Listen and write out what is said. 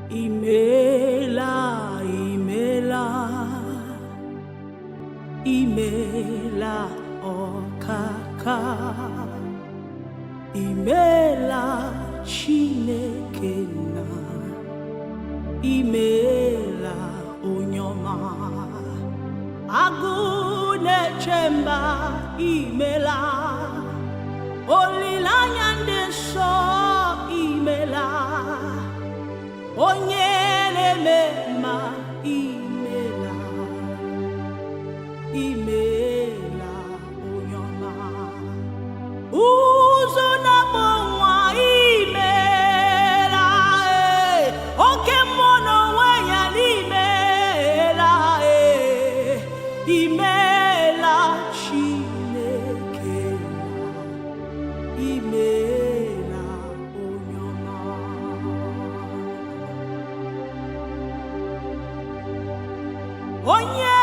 Imela, imela, imela ọkaka, imela Chineke nna, imela onye ọma, agụ na-eche mba, imela olileanya ndị nsọ, imela onye na-eme mma, imela imela onye ọma, ụzọ na-akpọ nwa, imela oke mmụọ n'onwe ya, n'imela imela Chineke imela onye ọma. Onye